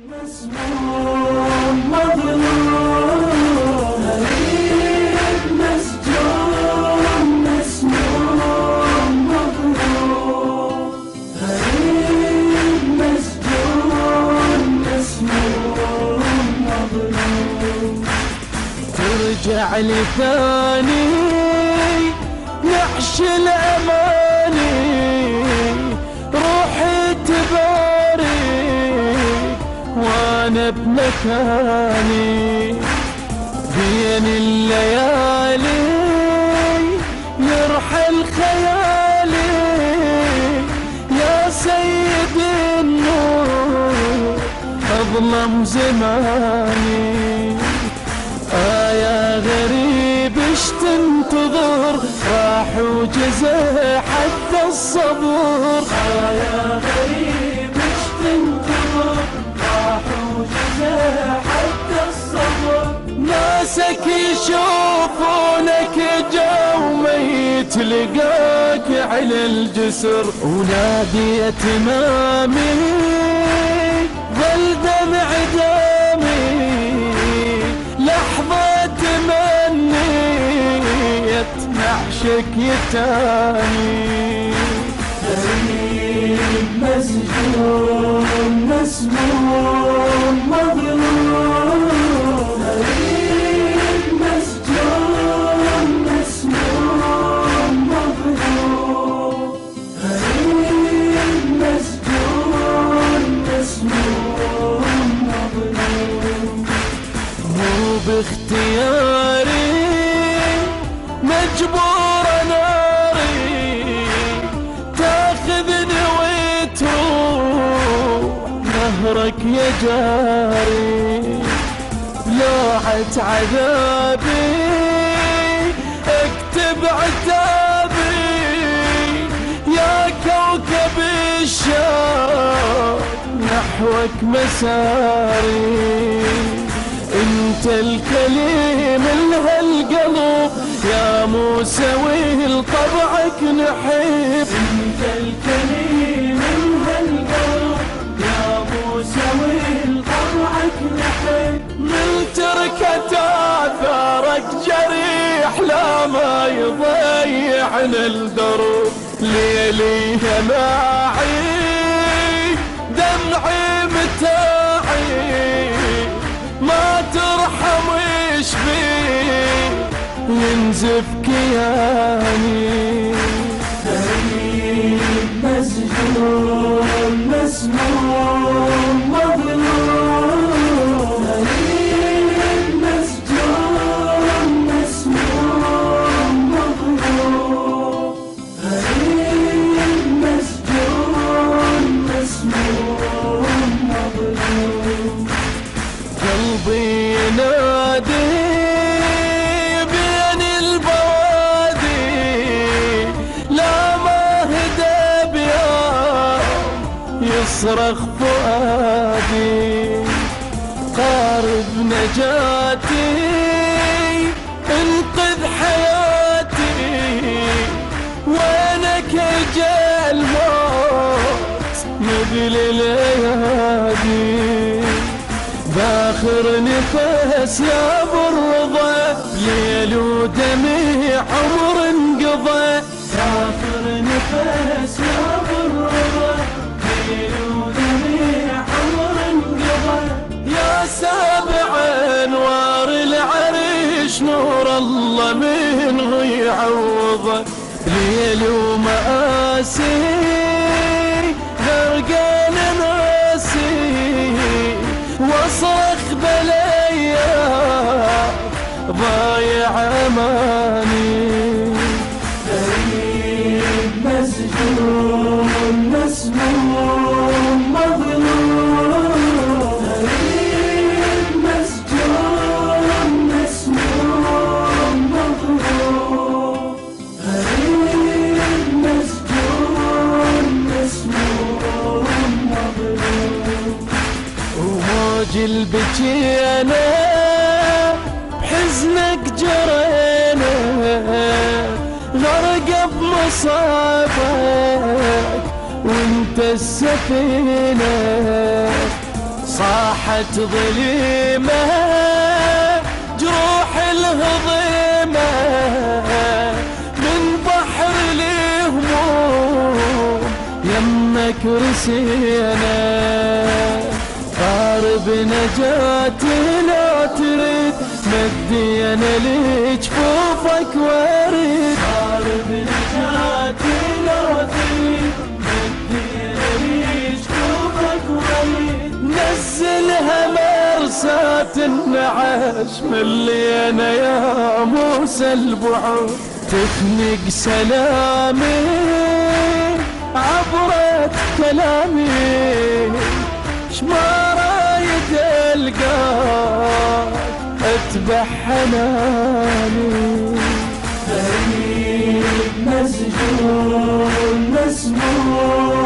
مسموم مظلوم غريب مسجون مسموم مظلوم غريب مسجون مسموم مظلوم ترجع لي ثاني نعش الأماني روحي تباري وانا بمكاني بين الليالي يرحل خيالي يا سيد النور اظلم زماني يا غريب اش تنتظر راح وجزع حتى الصبر يا غريب اش تنتظر حتى الصبر ناسك يشوفونك جو ميت لقاك على الجسر وناديت امامي ظل دمع دامي لحظة تمنيت نعشك يتاني غريب مسجون مسموم مظلوم غريب مسجون مسموم مظلوم غريب مسجون مسموم مظلوم مو باختياري مجبور ناري تاخذني نهرك يا جاري لوحة عذابي اكتب عتابي يا كوكب الشام نحوك مساري انت الكليم لهالقلب يا موسوي لطبعك نحب انت الكليم لهالقلب سوي طبعك نحب من تركة آثارك جريح لا ما يضيعنا الدرب ليلي هماعي دمعي متاعي ما ترحم ويش بيه ينزف كياني غريب مسجون مسموم مظلوم غريب مسجون مسموم مظلوم غريب مسجون مسموم مظلوم قلبي ينادي بين البوادي لا ما هدى بيوم يصرخ فؤادي قارب نجاتي انقذ حياتي وينك جاء الموت مثل الايادي باخر نفس يا ابو الرضا ليل ودمي عمر انقضى باخر نفس يا ابو الرضا ليل ودمي عمر انقضى يا سابع انوار العريش نور الله من يعوضه ليل ومآسي غرقان ناسي واصرخ بليا ضايع اماني غريب مسجون مسموم مظلوم غريب مسجون مسموم مظلوم غريب مسجون مسموم مظلوم وموج البكينا بحزنك جرينا غرق بمصابك وانت السفينة صاحت ظليمة جروح الهضيمة من بحر الهموم يمك رسينا قارب نجاتي لا تريد مدينا لجفوفك واريد قارب نجاتي لا تريد مدينا لجفوفك واريد نزلها مرسات النعاش ملينا يا موسى البعود تخنق سلامي عبرت كلامي شما رايد القاك اتبع حناني غريب مسجون مسموم